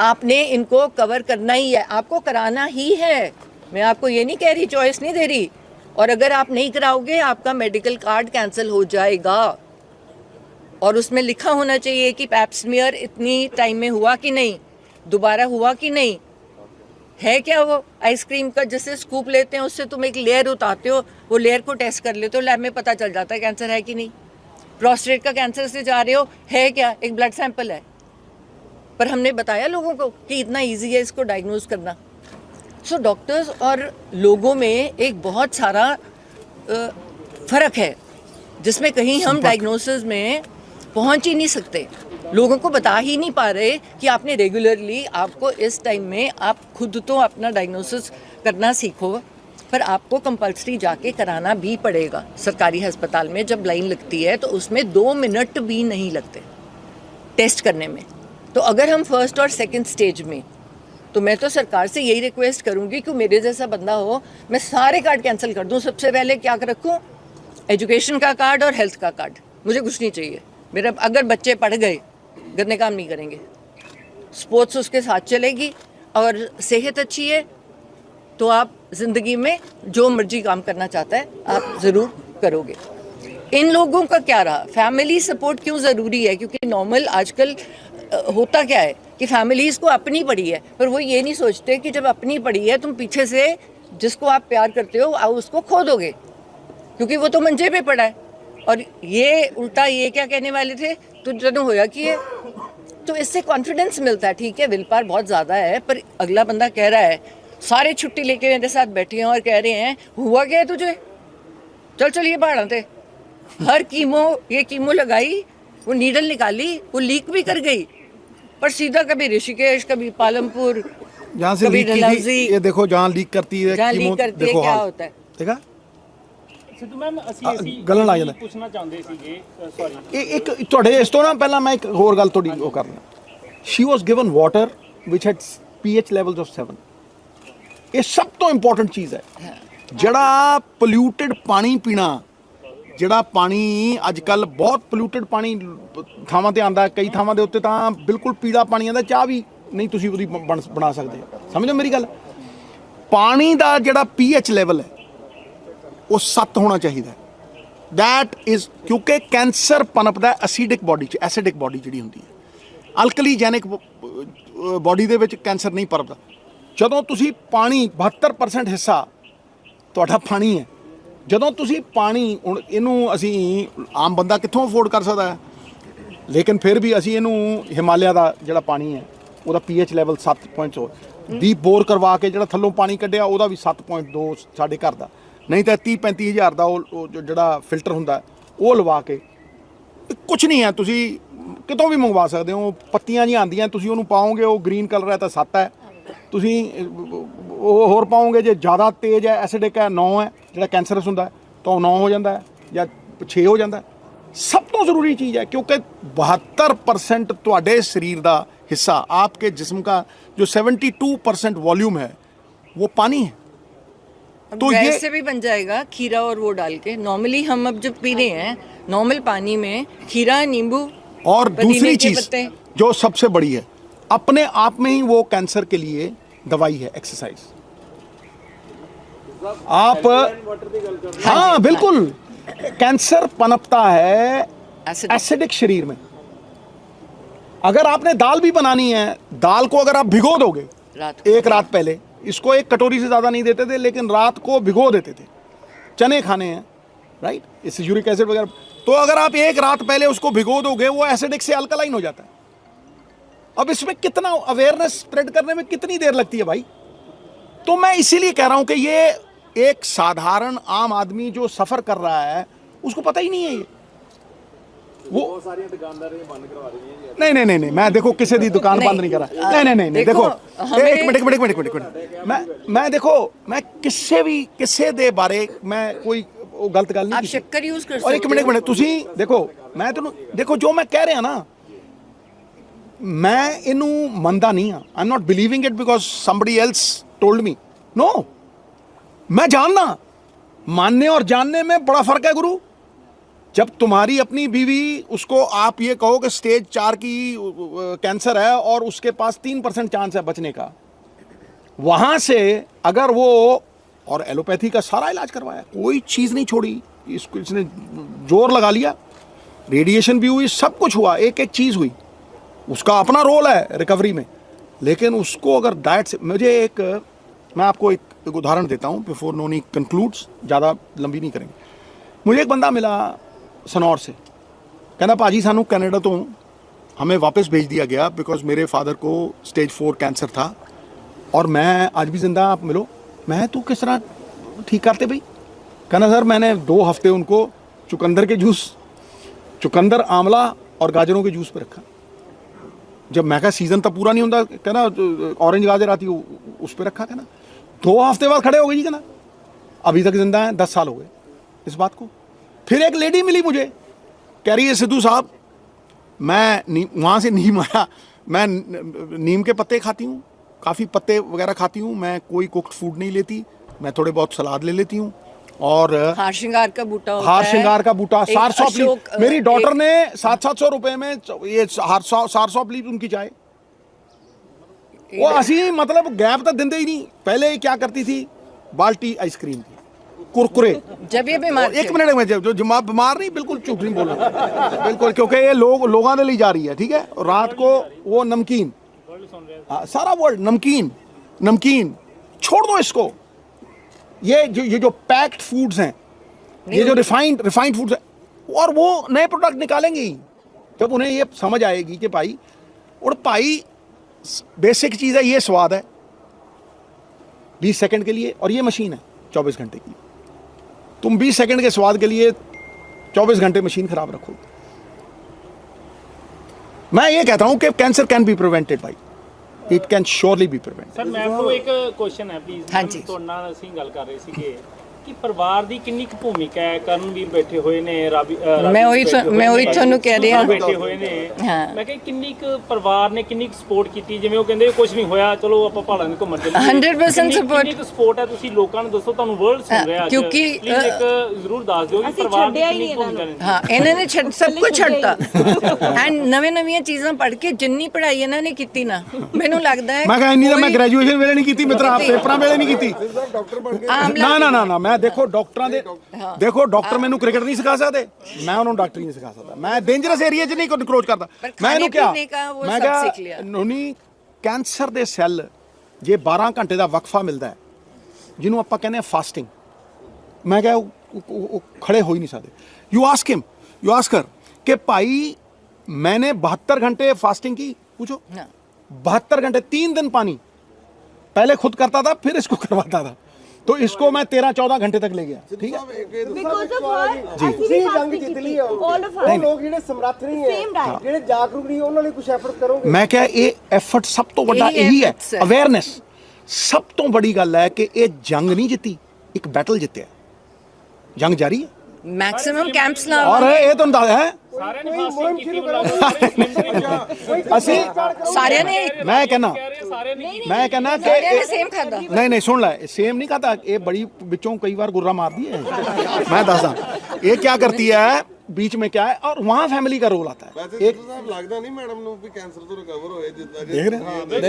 आपने इनको कवर करना ही है, आपको कराना ही है। मैं आपको ये नहीं कह रही, चॉइस नहीं दे रही। और अगर आप नहीं कराओगे आपका मेडिकल कार्ड कैंसिल हो जाएगा। और उसमें लिखा होना चाहिए कि पैप स्मीयर इतनी टाइम में हुआ कि नहीं, दोबारा हुआ कि नहीं। है क्या वो आइसक्रीम का जिससे स्कूप लेते हैं, उससे तुम एक लेयर उतारते हो, वो लेयर को टेस्ट कर लेते हो, लैब में पता चल जाता है कैंसर है कि नहीं। प्रोस्टेट का कैंसर से जा रहे हो, है क्या, एक ब्लड सैंपल है। पर हमने बताया लोगों को कि इतना ईजी है इसको डायग्नोज करना। सो डॉक्टर्स और लोगों में एक बहुत सारा फ़र्क है जिसमें कहीं हम डायग्नोसिस में पहुंच ही नहीं सकते, लोगों को बता ही नहीं पा रहे कि आपने रेगुलरली, आपको इस टाइम में आप खुद तो अपना डायग्नोसिस करना सीखो, पर आपको कंपल्सरी जाके कराना भी पड़ेगा। सरकारी अस्पताल में जब लाइन लगती है तो उसमें 2 मिनट भी नहीं लगते टेस्ट करने में। तो अगर हम फर्स्ट और सेकंड स्टेज में, तो मैं तो सरकार से यही रिक्वेस्ट करूंगी कि मेरे जैसा बंदा हो, मैं सारे कार्ड कैंसिल कर दूं। सबसे पहले क्या रखूं? एजुकेशन का कार्ड और हेल्थ का कार्ड। मुझे कुछ नहीं चाहिए। मेरा अगर बच्चे पढ़ गए, गंदे काम नहीं करेंगे, स्पोर्ट्स उसके साथ चलेगी, और सेहत अच्छी है तो आप ज़िंदगी में जो मर्जी काम करना चाहता है आप ज़रूर करोगे। इन लोगों का क्या रहा? फैमिली सपोर्ट क्यों ज़रूरी है? क्योंकि नॉर्मल आजकल होता क्या है कि फैमिलीज़ को अपनी पड़ी है, पर वो ये नहीं सोचते कि जब अपनी पड़ी है तुम पीछे से जिसको आप प्यार करते हो उसको खो दोगे, क्योंकि वो तो मंजे पे पड़ा है। और ये उल्टा ये क्या कहने वाले थे, तो जनो होया कि है। तो इससे कॉन्फिडेंस मिलता है। ठीक है, विल पावर बहुत ज़्यादा है, पर अगला बंदा कह रहा है, सारे छुट्टी लेके मेरे साथ बैठे हैं और कह रहे हैं हुआ क्या है तुझे, चल ये बाढ़ थे। हर कीमो लगाई, वो नीडल निकाली, वो लीक भी कर गई, पर सीधा कभी ऋषिकेश, कभी पालमपुर, जहाँ से लीक की थी, ये देखो जहाँ लीक करती है, जहाँ लीक करती है क्या होता है। देखा ਸਿੱਧੂ ਮੈਮ ਅਸੀਂ ਗੱਲਾਂ ਲਾ ਜਾਂਦਾ ਪੁੱਛਣਾ ਚਾਹੁੰਦੇ ਸੀਗੇ ਸੌਰੀ ਇੱਕ ਤੁਹਾਡੇ ਇਸ ਤੋਂ ਨਾ ਪਹਿਲਾਂ ਮੈਂ ਇੱਕ ਹੋਰ ਗੱਲ ਤੁਹਾਡੀ ਉਹ ਕਰਨਾ। ਸ਼ੀ ਵਾਸ ਗਿਵਨ ਵਾਟਰ ਵਿਚ ਹੈਡ pH ਲੈਵਲਸ ਆਫ 7। ਇਹ ਸਭ ਤੋਂ ਇੰਪੋਰਟੈਂਟ ਚੀਜ਼ ਹੈ। ਜਿਹੜਾ ਪੋਲਿਊਟਡ ਪਾਣੀ ਪੀਣਾ, ਜਿਹੜਾ ਪਾਣੀ ਅੱਜ ਕੱਲ ਬਹੁਤ ਪੋਲਿਊਟਡ ਪਾਣੀ ਥਾਵਾਂ ਤੇ ਆਂਦਾ, ਕਈ ਥਾਵਾਂ ਦੇ ਉੱਤੇ ਤਾਂ ਬਿਲਕੁਲ ਪੀਲਾ ਪਾਣੀ ਆਂਦਾ, ਚਾਹ ਵੀ ਨਹੀਂ ਤੁਸੀਂ ਉਹਦੀ ਬਣਾ ਸਕਦੇ। ਸਮਝੋ ਮੇਰੀ ਗੱਲ। ਪਾਣੀ ਦਾ ਜਿਹੜਾ pH ਲੈਵਲ ਹੈ ਉਹ 7 ਹੋਣਾ ਚਾਹੀਦਾ। दैट इज़ क्योंकि कैंसर पनपदा एसिडिक बॉडी च, एसिडिक बॉडी जी होंगी है, अल्कलीजैनिक बॉडी दे विच कैंसर नहीं पनपदा। जदों तुसी पानी 72% हिस्सा तुहाडा पानी है, ਜਦੋਂ ਤੁਸੀਂ ਪਾਣੀ ਹੁਣ ਇਹਨੂੰ ਅਸੀਂ ਆਮ ਬੰਦਾ ਕਿੱਥੋਂ ਅਫੋਰਡ ਕਰ ਸਕਦਾ ਹੈ, ਲੇਕਿਨ ਫਿਰ ਵੀ ਅਸੀਂ ਇਹਨੂੰ ਹਿਮਾਲਿਆ ਦਾ ਜਿਹੜਾ ਪਾਣੀ ਹੈ ਉਹਦਾ ਪੀਐਚ ਲੈਵਲ 7.0 ਡੀਪ ਬੋਰ ਕਰਵਾ ਕੇ ਜਿਹੜਾ ਥੱਲੋਂ ਪਾਣੀ ਕੱਢਿਆ ਉਹਦਾ ਵੀ 7.2 ਸਾਡੇ ਘਰ ਦਾ, ਨਹੀਂ ਤਾਂ 30-35 ਹਜ਼ਾਰ ਦਾ ਉਹ ਜਿਹੜਾ ਫਿਲਟਰ ਹੁੰਦਾ ਉਹ ਲਵਾ ਕੇ। ਕੁਝ ਨਹੀਂ ਹੈ, ਤੁਸੀਂ ਕਿਤੋਂ ਵੀ ਮੰਗਵਾ ਸਕਦੇ ਹੋ। ਪੱਤੀਆਂ ਜੀ ਆਉਂਦੀਆਂ, ਤੁਸੀਂ ਉਹਨੂੰ ਪਾਓਗੇ ਉਹ ਗ੍ਰੀਨ ਕਲਰ ਹੈ ਤਾਂ 7 ਹੈ, ਤੁਸੀਂ ਉਹ ਹੋਰ ਪਾਓਗੇ ਜੇ ਜ਼ਿਆਦਾ ਤੇਜ਼ ਹੈ ਐਸਿਡਿਕ ਹੈ 9 ਹੈ, ਜਿਹੜਾ ਕੈਂਸਰਸ ਹੁੰਦਾ ਤਾਂ ਉਹ 9 ਹੋ ਜਾਂਦਾ ਹੈ ਜਾਂ 6 ਹੋ ਜਾਂਦਾ ਹੈ। ਸਭ ਤੋਂ ਜ਼ਰੂਰੀ ਚੀਜ਼ ਹੈ क्योंकि 72% ਤੁਹਾਡੇ ਸਰੀਰ ਦਾ हिस्सा, आपके जिस्म का जो 72% वॉल्यूम है वो पानी है। तो वैसे भी बन जाएगा खीरा और वो डाल के। नॉर्मली हम अब जब पी रहे हैं नॉर्मल पानी में खीरा, नींबू और दूसरी चीज पत्ते। जो सबसे बड़ी है, अपने आप में ही वो कैंसर के लिए दवाई है, एक्सरसाइज। आप हाँ बिल्कुल, कैंसर पनपता है एसिडिक शरीर में। अगर आपने दाल भी बनानी है, दाल को अगर आप भिगो दोगे एक रात पहले, इसको एक कटोरी से ज़्यादा नहीं देते थे लेकिन रात को भिगो देते थे, चने खाने हैं राइट, इससे यूरिक एसिड वगैरह, तो अगर आप एक रात पहले उसको भिगो दोगे वो एसिडिक से अल्कलाइन हो जाता है। अब इसमें कितना अवेयरनेस स्प्रेड करने में कितनी देर लगती है भाई। तो मैं इसीलिए कह रहा हूं कि ये एक साधारण आम आदमी जो सफ़र कर रहा है उसको पता ही नहीं है ये। वो सारी दुकानदार बंद करवा रही हैं। नहीं नहीं नहीं नहीं, मैं देखो किसी दी दुकान बंद नहीं कर रहा। नहीं नहीं नहीं नहीं, देखो एक मिनट मैं देखो मैं किसे दे बारे मैं कोई गलत गल नहीं। आप शक्कर यूज कर सकते हो। और एक मिनट तुसी देखो, मैं तेनू देखो जो मैं कह रहा ना, मैं इनू मनदा नहीं हाँ। I am not believing it because somebody else told me. No, मैं जानना, मानने और जानने में बड़ा फर्क है गुरु। जब तुम्हारी अपनी बीवी, उसको आप ये कहो कि स्टेज 4 की कैंसर है और उसके पास 3% चांस है बचने का, वहाँ से अगर वो, और एलोपैथी का सारा इलाज करवाया, कोई चीज़ नहीं छोड़ी, इसको इसने जोर लगा लिया, रेडिएशन भी हुई, सब कुछ हुआ, एक एक चीज़ हुई, उसका अपना रोल है रिकवरी में। लेकिन उसको अगर डाइट से, मैं आपको एक उदाहरण देता हूँ बिफोर नोनी कंक्लूड्स, ज़्यादा लंबी नहीं करेंगे। मुझे एक बंदा मिला सनौर से, कहना भाजी सानू कनाडा तो हमें वापस भेज दिया गया बिकॉज मेरे फादर को स्टेज 4 कैंसर था और मैं आज भी जिंदा, आप मिलो। मैं तू किस तरह ठीक करते भाई? कहना सर मैंने 2 हफ्ते उनको चुकंदर के जूस, चुकंदर, आंवला और गाजरों के जूस पे रखा। जब मैं कहा सीजन तो पूरा नहीं होता, कहना ऑरेंज गाजर आती उस पर रखा। कहना 2 हफ्ते बाद खड़े हो गए जी, कहना अभी तक जिंदा हैं, 10 साल हो गए इस बात को। फिर एक लेडी मिली मुझे, कह रही है सिद्धू साहब मैं वहाँ से नीम आया, मैं नीम के पत्ते खाती हूँ, काफ़ी पत्ते वगैरह खाती हूँ, मैं कोई कुक्ड फूड नहीं लेती, मैं थोड़े बहुत सलाद ले लेती हूँ। और हार श्रृंगार का बूटा होता हार श्रृंगार का बूटा, 700 अशोक, मेरी डॉटर ने 700 रुपए में ये 700 लीप उनकी चाय, वो असी मतलब गैप तक देंदे ही नहीं। पहले क्या करती थी, बाल्टी आइसक्रीम की, कुरकुरे, जब ये बीमार, एक मिनट में जो बीमार नहीं, बिल्कुल झूठ नहीं बोल रहा बिल्कुल, क्योंकि ये लोगों ने ली जा रही है, ठीक है। रात को वो नमकीन, सारा वर्ल्ड नमकीन छोड़ दो इसको। ये जो पैक्ड फूड्स हैं, ये जो रिफाइंड फूड्स हैं, और वो नए प्रोडक्ट निकालेंगे जब उन्हें ये समझ आएगी कि भाई, और भाई बेसिक चीज़ है, ये स्वाद है 20 सेकंड के लिए, और ये मशीन है 24 घंटे की। तुम 20 सेकंड के स्वाद के लिए 24 घंटे मशीन खराब रखो। मैं ये कहता हूं कि कैंसर कैन बी प्रिवेंटेड भाई, it can surely be prevented. Sir ma'am ਨੂੰ ਇੱਕ ਕੁਐਸਚਨ ਹੈ ਪਲੀਜ਼। ਹਾਂਜੀ। ਤੁਹਾਡੇ ਨਾਲ ਅਸੀਂ ਗੱਲ ਕਰ ਰਹੇ ਸੀਗੇ ਕਿ ਪਰਿਵਾਰ ਦੀ ਕਿੰਨੀ ਕੁ ਭੂਮਿਕਾ ਹੈ। ਕਰਨਵੀਰ ਬੈਠੇ ਹੋਏ ਨੇ, ਮੈਂ ਉਹੀ ਤੁਹਾਨੂੰ ਕਹਿ ਰਹੀ ਹਾਂ। ਬੈਠੇ ਹੋਏ ਨੇ, ਹਾਂ। ਮੈਂ ਕਿਹਾ ਕਿੰਨੀ ਕੁ ਪਰਿਵਾਰ ਨੇ ਕਿੰਨੀ ਕੁ ਸਪੋਰਟ ਕੀਤੀ। ਜਿਵੇਂ ਉਹ ਕਹਿੰਦੇ ਕੁਝ ਨਹੀਂ ਹੋਇਆ, ਚਲੋ ਆਪਾਂ ਪਹਾੜਾਂ ਨੂੰ ਘੁੰਮਣ ਚੱਲੀਏ। 100% support। ਕਿੰਨੀ ਕੁ ਸਪੋਰਟ ਹੈ, ਤੁਸੀਂ ਲੋਕਾਂ ਨੂੰ ਦੱਸੋ, ਤੁਹਾਨੂੰ ਵਰਲਡ ਸੁਣ ਰਿਹਾ ਅੱਜ, ਕਿਉਂਕਿ ਪਲੀਜ਼ ਇੱਕ ਜ਼ਰੂਰ ਦੱਸ ਦਿਓ ਕਿ ਪਰਿਵਾਰ ਦੀ ਕਿੰਨੀ ਭੂਮਿਕਾ ਹੈ। ਹਾਂ, ਇਹਨਾਂ ਨੇ ਸਭ ਕੁਝ ਛੱਡਤਾ ਐਂਡ ਨਵੀਆਂ ਚੀਜ਼ਾਂ ਪੜ੍ਹ ਕੇ ਜਿੰਨੀ ਪੜ੍ਹਾਈ ਇਹਨਾਂ ਨੇ ਕੀਤੀ ਨਾ, ਮੈਨੂੰ ਲੱਗਦਾ ਹੈ ਮੈਂ ਕਹਾਂ ਇੰਨੀ ਤਾਂ ਮੈਂ ਗ੍ਰੈਜੂਏਸ਼ਨ ਵੇਲੇ ਨਹੀਂ ਕੀਤੀ ਮਿੱਤਰਾ, ਪੇਪਰਾਂ ਵੇਲੇ ਨਹੀਂ ਕੀਤੀ। ਨਾ ਮੈਂ ਦੇਖੋ ਡਾਕਟਰਾਂ ਦੇ, ਦੇਖੋ ਡਾਕਟਰ ਮੈਨੂੰ ਕ੍ਰਿਕਟ ਨਹੀਂ ਸਿਖਾ ਸਕਦੇ, ਮੈਂ ਉਹਨਾਂ ਨੂੰ ਡਾਕਟਰੀ ਨਹੀਂ ਸਿਖਾ ਸਕਦਾ। ਮੈਂ ਡੇਂਜਰਸ ਏਰੀਆ 'ਚ ਨਹੀਂ ਕਰੋਚ ਕਰਦਾ। ਮੈਂ ਇਹਨੂੰ ਕਿਹਾ, ਮੈਂ ਕਿਹਾ ਨੋਨੀ, ਕੈਂਸਰ ਦੇ ਸੈੱਲ ਜੇ 12 ਘੰਟੇ ਦਾ ਵਕਫਾ ਮਿਲਦਾ ਹੈ, ਜਿਹਨੂੰ ਆਪਾਂ ਕਹਿੰਦੇ ਆ ਫਾਸਟਿੰਗ, ਮੈਂ ਕਿਹਾ खड़े हो ही नहीं सकते। You ask him, you ask her कि भाई मैंने 72 घंटे फास्टिंग की, पूछो ना 72 घंटे 3 दिन पानी पहले खुद करता था, फिर इसको करवाता था, तो इसको मैं 13-14 घंटे तक ले गया। ठीक है Because of her, ਅਸੀਂ ਵੀ ਜੰਗ ਜਿੱਤ ਲਈ ਆ। all of us नहीं, ਲੋਕ ਜਿਹੜੇ ਸਮਰੱਥ ਨਹੀਂ ਹੈ, Same right. ਜਿਹੜੇ ਜਾਗਰੂਕ ਨਹੀਂ ਉਹਨਾਂ ਲਈ ਕੁਝ ਐਫਰਟ ਕਰੋਗੇ? मैं क्या ये एफर्ट सब तो बड़ा यही यही है, efforts है। अवेयरनेस सब तो बड़ी गल है कि ये जंग नहीं जीती, एक बैटल जितया, जंग जारी है मैक्सिमम कैंप्स ला और ये तो अंदाजा है ਸਾਰਿਆਂ ਨੇ ਫਾਸਟਿੰਗ ਕੀਤੀ ਬੁਲਾਓ ਅਸੀਂ सारे ने मैं कहना ਸਾਰਿਆਂ ਨੇ मैं कहना सारे ने कि सेम खादा नहीं नहीं सुन ला, सेम नहीं खाता, ये बड़ी बिचों कई बार गुर्रा मार दी है। मैं दसदा ये क्या करती है, बीच में क्या है, और वहाँ फैमिली का रोल आता है। ਵੈਸੇ ਸਿੱਧੂ ਸਾਹਿਬ ਲੱਗਦਾ ਨਹੀਂ ਮੈਡਮ ਨੂੰ ਵੀ ਕੈਂਸਰ ਤੋਂ ਰਿਕਵਰ ਹੋਏ ਜਿੱਦਾਂ ਦੇਖ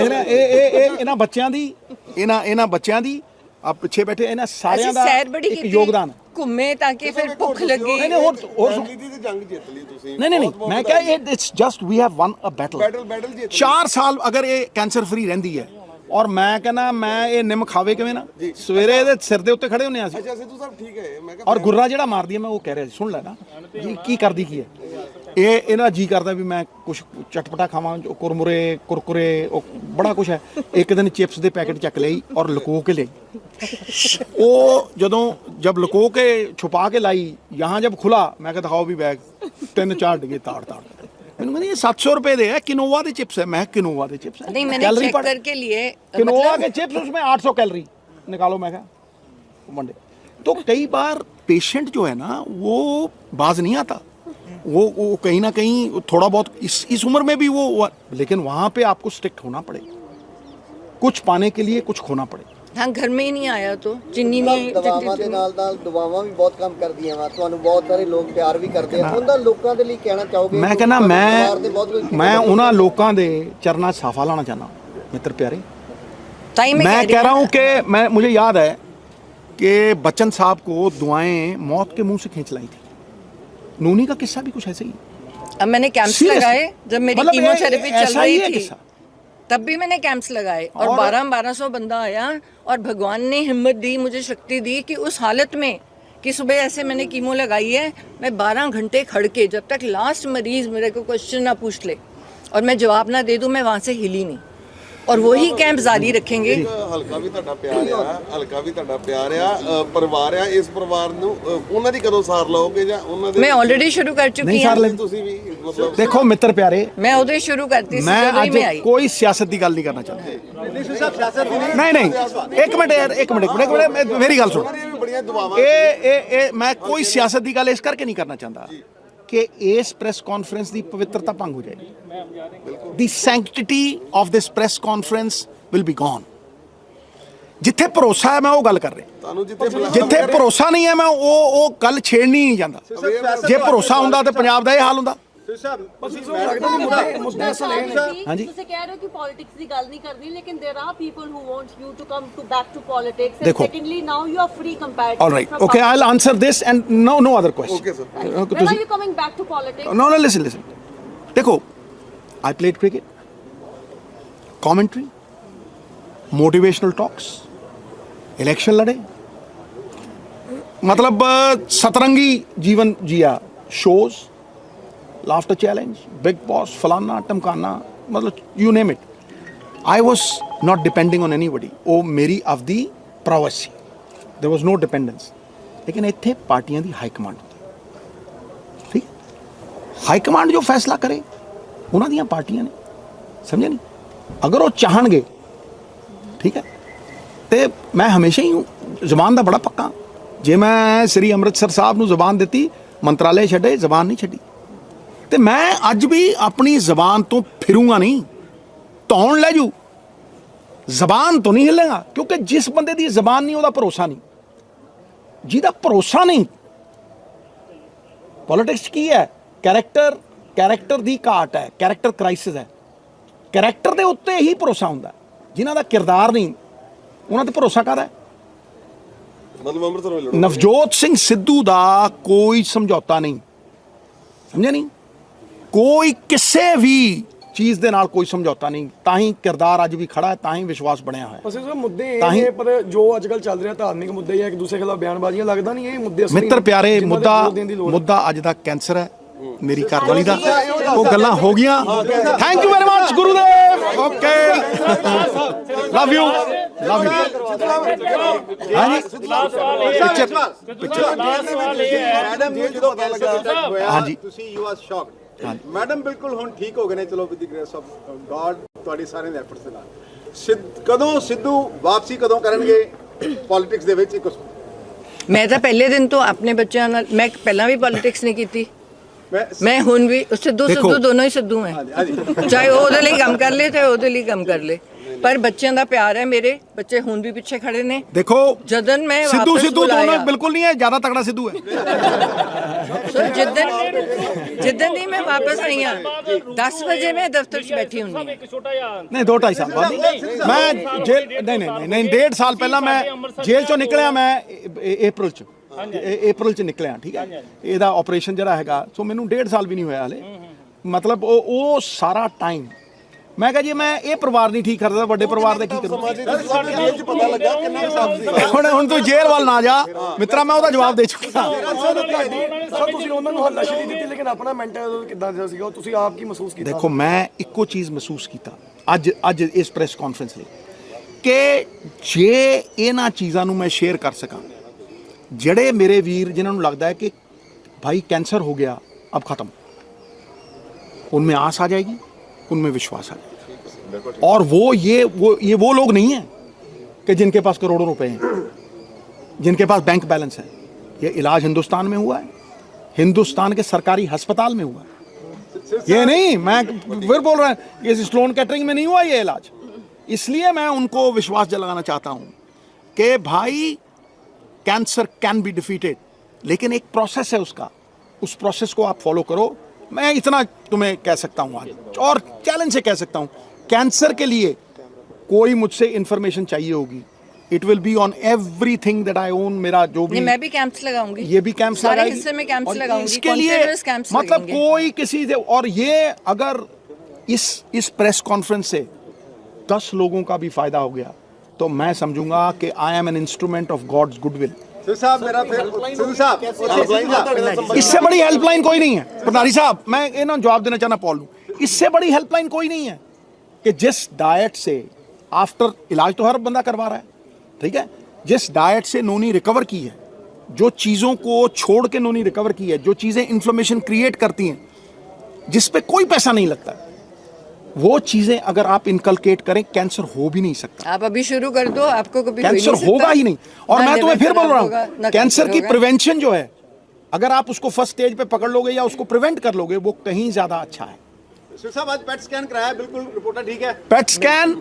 ਰਹੇ ਇਹ ਇਹਨਾਂ ਬੱਚਿਆਂ ਦੀ ਇਹਨਾਂ ਬੱਚਿਆਂ ਦੀ ਆ ਪਿੱਛੇ ਬੈਠੇ ਇਹਨਾਂ ਸਾਰਿਆਂ ਅਸੀਂ ਦਾ ਸੈਰ ਬੜੀ ਇੱਕ ਕੀਤੀ, ਯੋਗਦਾਨ। ਘੁੰਮੇ ਤਾਂ ਕਿ ਫਿਰ ਭੁੱਖ ਲੱਗੀ। ਨਹੀਂ ਹੋਰ ਫੈਮਿਲੀ ਦੀ ਜੰਗ ਜਿੱਤ ਲਈ ਤੁਸੀਂ। नहीं मैं क्या it's just we have won a battle battle जीत 4 साल अगर ये कैंसर फ्री ਰਹਿੰਦੀ ਹੈ, ਔਰ ਮੈਂ ਕਹਿੰਦਾ ਮੈਂ ਇਹ ਨਿੰਮ ਖਾਵੇ ਕਿਵੇਂ ਨਾ, ਸਵੇਰੇ ਇਹਦੇ ਸਿਰ ਦੇ ਉੱਤੇ ਖੜੇ ਹੁੰਨੇ ਆ ਅਸੀਂ, ਅੱਛਾ ਸਿੱਧੂ ਸਾਹਿਬ ਠੀਕ ਹੈ ਮੈਂ ਕਿਹਾ ਔਰ ਗੁर्रा ਜਿਹੜਾ ਮਾਰਦੀ ਹੈ, ਮੈਂ ਉਹ ਕਹਿ ਰਿਹਾ ਸੀ, ਸੁਣ ਲੈ ਨਾ ਜੀ ਕੀ ਕਰਦੀ ਕੀ ਹੈ ਇਹ, ਇਹਨਾਂ ਜੀ ਕਰਦਾ ਵੀ ਮੈਂ ਕੁਝ ਚਟਪਟਾ ਖਾਵਾਂ, ਜੋ ਕੁਰਮੁਰੇ ਕੁਰਕੁਰੇ ਉਹ ਬੜਾ ਕੁਝ ਹੈ। ਇੱਕ ਦਿਨ ਚਿਪਸ ਦੇ ਪੈਕੇਟ ਚੱਕ ਲਈ ਔਰ ਲੁਕੋ ਕੇ ਲਈ, ਉਹ ਜਦੋਂ ਜਬ ਲੁਕੋ ਕੇ ਛੁਪਾ ਕੇ ਲਾਈ, यहाँ जब खुला मैं कहा दिखाओ भी बैग, 3-4 डिगे ताड़ मैंने कहते ये 700 रुपए दे है, किनोवा के चिप्स है। मैं किनोवा के चिप्स है, नहीं मैंने कैलोरी चेक पढ़, करके लिए किनोवा मतलब के चिप्स उसमें 800 कैलोरी निकालो। मैं कहा मंडे तो कई बार पेशेंट जो है ना वो बाज नहीं आता, वो कहीं ना कहीं थोड़ा बहुत इस उम्र में भी वो, लेकिन वहाँ पे आपको स्ट्रिक्ट होना पड़ेगा, कुछ पाने के लिए कुछ खोना पड़ेगा। हाँ घर में ही नहीं आया तो चीनी नहीं ਦਵਾਵਾਂ ਦੇ ਨਾਲ ਦਵਾਵਾਂ ਵੀ ਬਹੁਤ ਕੰਮ ਕਰਦੀਆਂ ਵਾ, ਤੁਹਾਨੂੰ ਬਹੁਤ ਸਾਰੇ ਲੋਕ ਪਿਆਰ ਵੀ ਕਰਦੇ ਆ, ਉਹਨਾਂ ਲੋਕਾਂ ਦੇ ਲਈ ਕਹਿਣਾ ਚਾਹੋਗੇ? ਮੈਂ ਕਹਿੰਦਾ ਪਰਿਵਾਰ ਦੇ ਬਹੁਤ ਲੋਕ ਮੈਂ ਉਹਨਾਂ ਲੋਕਾਂ ਦੇ ਚਰਨਾਂ 'ਚ ਸਾਫਾ ਲਾਣਾ ਚਾਹਨਾ मित्र प्यारे। टाइम मैं कह रहा हूँ कि मैं मुझे याद है कि बच्चन साहब को दुआएं मौत के मुंह से खींच लाई थी। नूनी का किस्सा भी कुछ ऐसे ही है। अब मैंने कैंप्स Seriously? लगाए जब मेरी मतलब ये कीमोथेरेपी चल ऐसा ही रही है थी, किस्सा। तब भी मैंने कैंप्स लगाए और 1200 बंदा आया, और भगवान ने हिम्मत दी, मुझे शक्ति दी कि उस हालत में कि सुबह ऐसे मैंने कीमो लगाई है, मैं 12 घंटे खड़ के जब तक लास्ट मरीज मेरे को क्वेश्चन ना पूछ ले और मैं जवाब ना दे दूं, मैं वहाँ से हिली नहीं, और वही कैंप जारी रखेंगे। ਹਲਕਾ ਵੀ ਤੁਹਾਡਾ ਪਿਆਰ ਆ, ਹਲਕਾ ਵੀ ਤੁਹਾਡਾ ਪਿਆਰ ਆ, ਪਰਿਵਾਰ ਆ, ਇਸ ਪਰਿਵਾਰ ਨੂੰ ਉਹਨਾਂ ਦੀ ਕਦੋਂ ਸਾਰ ਲਓਗੇ ਜਾਂ ਉਹਨਾਂ ਦੇ मैं ऑलरेडी शुरू कर चुकी नहीं सार हूँ, ले, ਤੁਸੀਂ ਵੀ ਮਤਲਬ देखो मित्र प्यारे, मैं उधर शुरू करती थी, मैं जनवरी आज में आई। कोई सियासत की गल नहीं करना चाहता। नहीं एक मिनट यार, एक मिनट मेरी गल सुन। ਇਹ ਵੀ ਬੜੀਆਂ ਦੁਆਵਾਂ ਇਹ ਮੈਂ ਕੋਈ ਸਿਆਸਤ ਦੀ ਗੱਲ ਇਸ ਕਰਕੇ ਨਹੀਂ ਕਰਨਾ ਚਾਹੁੰਦਾ ਕਿ ਇਸ ਪ੍ਰੈਸ ਕਾਨਫਰੰਸ ਦੀ ਪਵਿੱਤਰਤਾ ਭੰਗ ਹੋ ਜਾਏਗੀ। The sanctity of this press conference will be gone. ਜਿੱਥੇ ਭਰੋਸਾ ਹੈ ਮੈਂ ਉਹ ਗੱਲ ਕਰ ਰਿਹਾ, ਤੁਹਾਨੂੰ ਜਿੱਥੇ ਜਿੱਥੇ ਭਰੋਸਾ ਨਹੀਂ ਹੈ ਮੈਂ ਉਹ ਗੱਲ ਛੇੜਨੀ ਨਹੀਂ ਜਾਂਦਾ। ਜੇ ਭਰੋਸਾ ਹੁੰਦਾ ਤਾਂ ਪੰਜਾਬ ਦਾ ਇਹ ਹਾਲ ਹੁੰਦਾ। ਹਾਂਜੀ ਤੁਸੀਂ ਕਹਿ ਰਹੇ ਹੋ ਕਿ ਪੋਲਿਟਿਕਸ ਦੀ ਗੱਲ ਨਹੀਂ ਕਰਨੀ, ਲੇਕਿਨ there are people who want you to come to back to politics, and देखो। secondly now you are free compared all right okay I'll answer this and no other question Okay, sir. when are you coming back to politics? no listen देखो I played cricket, commentary, motivational talks, election लड़े, मतलब सतरंगी जीवन जिया, shows, laughter challenge, big boss, फलाना टमकाना, मतलब you name it. I was not depending on anybody. ਉਹ ਮੇਰੀ ਆਪਦੀ prowess C, there was no dependence। लेकिन ਇੱਥੇ ਪਾਰਟੀਆਂ ਦੀ ਹਾਈ ਕਮਾਂਡ ਹੁੰਦੀ, ਠੀਕ, ਹਾਈ ਕਮਾਂਡ ਜੋ ਫੈਸਲਾ ਕਰੇ ਉਹਨਾਂ ਦੀਆਂ ਪਾਰਟੀਆਂ ਨੇ, ਸਮਝੇ ਨਹੀਂ? ਅਗਰ ਉਹ ਚਾਹਣਗੇ, ਠੀਕ ਹੈ, ਤੇ ਮੈਂ ਹਮੇਸ਼ਾ ਹੀ ਜ਼ਬਾਨ ਦਾ ਬੜਾ ਪੱਕਾ। ਜੇ ਮੈਂ ਸ੍ਰੀ ਅੰਮ੍ਰਿਤਸਰ ਸਾਹਿਬ ਨੂੰ ਜ਼ਬਾਨ ਦਿੱਤੀ, ਮੰਤਰਾਲੇ ਛੱਡੇ, ਜ਼ਬਾਨ ਨਹੀਂ ਛੱਡੀ। ਤੇ ਮੈਂ ਅੱਜ ਵੀ ਆਪਣੀ ਜ਼ਬਾਨ ਤੋਂ ਫਿਰੂੰਗਾ ਨਹੀਂ, ਧੌਣ ਲੈ ਜੂ, ਜ਼ਬਾਨ ਤੋਂ ਨਹੀਂ ਹਿੱਲੇਗਾ, ਕਿਉਂਕਿ ਜਿਸ ਬੰਦੇ ਦੀ ਜ਼ਬਾਨ ਨਹੀਂ ਉਹਦਾ ਭਰੋਸਾ ਨਹੀਂ। ਜਿਹਦਾ ਭਰੋਸਾ ਨਹੀਂ, ਪੋਲਿਟਿਕਸ ਕੀ ਹੈ? ਕੈਰੈਕਟਰ ਦੀ ਘਾਟ ਹੈ, ਕੈਰੈਕਟਰ ਕ੍ਰਾਈਸਿਸ ਹੈ। ਕੈਰੈਕਟਰ ਦੇ ਉੱਤੇ ਹੀ ਭਰੋਸਾ ਹੁੰਦਾ। ਜਿਨ੍ਹਾਂ ਦਾ ਕਿਰਦਾਰ ਨਹੀਂ, ਉਹਨਾਂ ਤੇ ਭਰੋਸਾ ਕਾਹਦਾ ਹੈ? ਮਤਲਬ ਅੰਮ੍ਰਿਤਸਰ ਵਿੱਚ ਨਵਜੋਤ ਸਿੰਘ ਸਿੱਧੂ ਦਾ ਕੋਈ ਸਮਝੌਤਾ ਨਹੀਂ, ਸਮਝਿਆ ਨਹੀਂ? ਕੋਈ ਕਿਸੇ ਵੀ ਚੀਜ਼ ਦੇ ਨਾਲ ਕੋਈ ਸਮਝੌਤਾ ਨਹੀਂ, ਤਾਂ ਹੀ ਕਿਰਦਾਰ ਅੱਜ ਵੀ ਖੜਾ ਹੈ, ਤਾਂ ਹੀ ਵਿਸ਼ਵਾਸ ਬਣਿਆ ਹੋਇਆ ਹੈ। ਅਸੀਂ ਸਰ ਮੁੱਦੇ ਇਹ ਨੇ, ਪਰ ਜੋ ਅੱਜ ਕੱਲ ਚੱਲ ਰਿਹਾ ਧਾਰਮਿਕ ਮੁੱਦੇ ਜਾਂ ਇੱਕ ਦੂਸਰੇ ਖਿਲਾਫ ਬਿਆਨਬਾਜ਼ੀਆਂ, ਲੱਗਦਾ ਨਹੀਂ ਇਹ ਮੁੱਦੇ ਅਸਲੀ ਮਿੱਤਰ ਪਿਆਰੇ, ਜਿਨ੍ਹਾਂ ਤੇ ਜ਼ੋਰ ਦੇਣ ਦੀ ਲੋੜ ਹੈ। ਮੁੱਦਾ ਅੱਜ ਦਾ ਕੈਂਸਰ ਹੈ ਮੇਰੀ ਘਰਵਾਲੀ ਦਾ, ਉਹ ਗੱਲਾਂ ਹੋ ਗਈਆਂ। Thank you very much Gurudev, okay, love you, love you. ਹਾਂਜੀ ਲਾਸਟ ਸਵਾਲ ਇਹ ਹੈ ਲਾਸਟ ਸਵਾਲ ਇਹ ਹੈ ਮੈਡਮ ਨੂੰ ਜਦੋਂ ਕੈਂਸਰ ਅਟੈਕ ਹੋਇਆ ਹਾਂਜੀ। ਤੁਸੀਂ ਯੂ ਆਰ ਸ਼ੌਕਡ। ਮੈਡਮ ਬਿਲਕੁਲ ਹੁਣ ਠੀਕ ਹੋ ਗਏ ਨੇ, ਚਲੋ with the grace of god, ਤੁਹਾਡੀ ਸਾਰਿਆਂ ਦੇ ਐਫਰਟਸ ਦੇ ਨਾਲ। ਕਦੋਂ ਸਿੱਧੂ ਵਾਪਸੀ ਕਦੋਂ ਕਰਨਗੇ ਪੋਲਿਟਿਕਸ ਦੇ ਵਿੱਚ? मैं तो पहले दिन तो अपने बच्चों नाल मैं पहला भी पॉलिटिक्स नहीं की। मैं हुन भी सिद्धू देखो। सिद्धू दोनों ही सिद्धू हैं, चाहे वो ਉਹਦੇ ਲਈ ਕੰਮ ਕਰ ਲੇ ਚਾहे ਉਹਦੇ ਲਈ ਕੰਮ ਕਰ ਲੇ, पर बच्चों का प्यार है। मेरे बच्चे हुन भी पीछे खड़े ने। देखो जदन मैं सिद्धू वापस सिद्धू बुलाया, दोनों बिल्कुल नहीं है, ज्यादा तगड़ा सिद्धू है। तो जिदन ही मैं वापस आई हाँ 10 बजे मैं दफ्तर च बैठी हूँ। ਇੱਕ ਛੋਟਾ ਜਿਹਾ नहीं 2-2.5 साल बाद मैं जेल नहीं 1.5 साल पहला मैं जेल चो निकलिया, मैं अप्रैल ਚ ਨਿਕਲਿਆ, ਠੀਕ ਹੈ। ਇਹਦਾ ਆਪਰੇਸ਼ਨ ਜਿਹੜਾ ਹੈਗਾ, ਸੋ ਮੈਨੂੰ 1.5 ਸਾਲ ਵੀ ਨਹੀਂ ਹੋਇਆ ਹਲੇ। ਮਤਲਬ ਉਹ ਸਾਰਾ ਟਾਈਮ ਮੈਂ ਕਿਹਾ ਜੀ ਮੈਂ ਇਹ ਪਰਿਵਾਰ ਨਹੀਂ ਠੀਕ ਕਰਦਾ, ਵੱਡੇ ਪਰਿਵਾਰ ਦਾ ਕੀ ਕਰੂੰ। ਪਤਾ ਲੱਗਾ ਕਿੰਨਾ ਹਿਸਾਬ ਸੀ। ਹੁਣ ਤੂੰ ਜੇਲ੍ਹ ਵੱਲ ਨਾ ਜਾ ਮਿੱਤਰਾ, ਮੈਂ ਉਹਦਾ ਜਵਾਬ ਦੇ ਚੁੱਕਾ। ਸਰ ਤੁਸੀਂ ਉਹਨਾਂ ਨੂੰ ਹੱਲਾਸ਼ੇਰੀ ਦਿੱਤੀ, ਲੇਕਿਨ ਆਪਣਾ ਮੈਂਟਲ ਕਿੱਦਾਂ ਦਾ ਸੀਗਾ, ਤੁਸੀਂ ਆਪ ਕੀ ਮਹਿਸੂਸ ਕੀਤਾ? ਦੇਖੋ ਮੈਂ ਇੱਕੋ ਚੀਜ਼ ਮਹਿਸੂਸ ਕੀਤਾ ਅੱਜ ਇਸ ਪ੍ਰੈਸ ਕਾਨਫਰੰਸ ਲਈ, ਕਿ ਜੇ ਇਹਨਾਂ ਚੀਜ਼ਾਂ ਨੂੰ ਮੈਂ ਸ਼ੇਅਰ ਕਰ ਸਕਾਂ, ਜਿਹੜੇ ਮੇਰੇ ਵੀਰ ਜਿਨ੍ਹਾਂ ਨੂੰ ਲੱਗਦਾ है कि भाई कैंसर हो गया अब ख़त्म, उनमें आस आ जाएगी, उनमें विश्वास आ जाएगा। और वो लोग नहीं हैं कि जिनके पास करोड़ों रुपए हैं, जिनके पास बैंक बैलेंस है। ये इलाज हिंदुस्तान में हुआ है, हिंदुस्तान के सरकारी अस्पताल में हुआ है। ये नहीं, मैं फिर बोल रहा हूँ, ये स्लोन कैटरिंग में नहीं हुआ ये इलाज। इसलिए मैं उनको विश्वास दिलाना चाहता हूँ कि भाई कैंसर कैन बी डिफीटेड, लेकिन एक प्रोसेस है उसका, उस प्रोसेस को आप फॉलो करो। मैं इतना तुम्हें कह सकता हूँ आज, और चैलेंज से कह सकता हूँ, कैंसर के लिए कोई मुझसे इंफॉर्मेशन चाहिए होगी, it will be on everything that I own. मेरा जो भी, मैं भी कैंप्स लगाऊंगी, ये भी कैंप्स सारे लगाएगी, हिस्से में कैंप्स और लगाऊंगी, इसके लिए कॉन्फ्रेंस कैंप्स मतलब लगेंगे। कोई किसी से, और ये अगर इस प्रेस कॉन्फ्रेंस से 10 लोगों का भी फायदा हो गया तो मैं समझूंगा कि I am an instrument of God's goodwill. Sidhu साहब मेरा फिर सिद्धू साहब इससे बड़ी हेल्पलाइन कोई नहीं है प्रधारी साहब, मैं इन्होंने जवाब देना चाहना पॉल लूं, इससे बड़ी हेल्पलाइन कोई नहीं है कि जिस डाइट से आफ्टर इलाज तो हर बंदा करवा रहा है, ठीक है, जिस डाइट से नोनी रिकवर की है, जो चीज़ों को छोड़ के नोनी रिकवर की है, जो चीज़ें इन्फ्लेमेशन क्रिएट करती हैं, जिस पे कोई पैसा नहीं लगता, वो चीजें अगर आप इनकलकेट करें, कैंसर हो भी नहीं सकता। आप अभी शुरू कर दो, आपको कभी कैंसर होगा ही नहीं। और मैं तुम्हें फिर बोल रहा हूँ, कैंसर की प्रिवेंशन जो है, अगर आप उसको फर्स्ट स्टेज पे पकड़ लोगे या उसको प्रिवेंट कर लोगे, वो कहीं ज्यादा अच्छा है। सिद्धू साहब आज पेट स्कैन कराया, बिल्कुल रिपोर्ट ठीक है? ਪੈਟ ਸਕੈਨ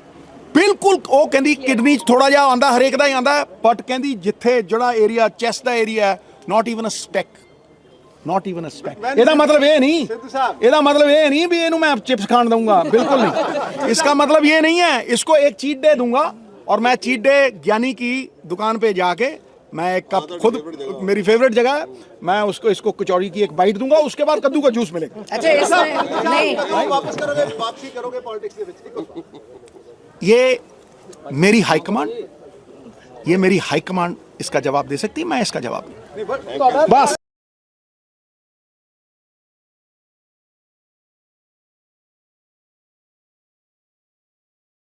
ਬਿਲਕੁਲ, ਉਹ ਕਹਿੰਦੀ ਕਿਡਨੀ 'ਚ ਥੋੜਾ ਜਿਹਾ ਆਂਦਾ, ਹਰੇਕ ਦਾ ਹੀ ਆਂਦਾ, ਬਟ ਕਹਿੰਦੀ ਜਿੱਥੇ ਜਿਹੜਾ ਏਰੀਆ ਚੈਸਟ ਦਾ ਏਰੀਆ ਹੈ, not even a speck, not even a speck. ਇਹਦਾ ਮਤਲਬ ਇਹ ਨਹੀਂ, ਇਹਦਾ मतलब ये नहीं भी ਇਹਨੂੰ मैं चिप्स खान दूंगा, बिल्कुल नहीं। इसका मतलब ये नहीं है, इसको एक चीट डे दूंगा, और मैं चीट डे ज्ञानी की दुकान पे जाके मैं एक कप, खुद मेरी फेवरेट जगह है, मैं इसको कचौड़ी की एक बाइट दूंगा, उसके बाद कद्दू का जूस मिलेगा। अच्छा इसमें नहीं, वापस करोगे, वापसी करोगे पॉलिटिक्स के विच? ये मेरी हाईकमांड, इसका जवाब दे सकती है, मैं इसका जवाब नहीं। बस।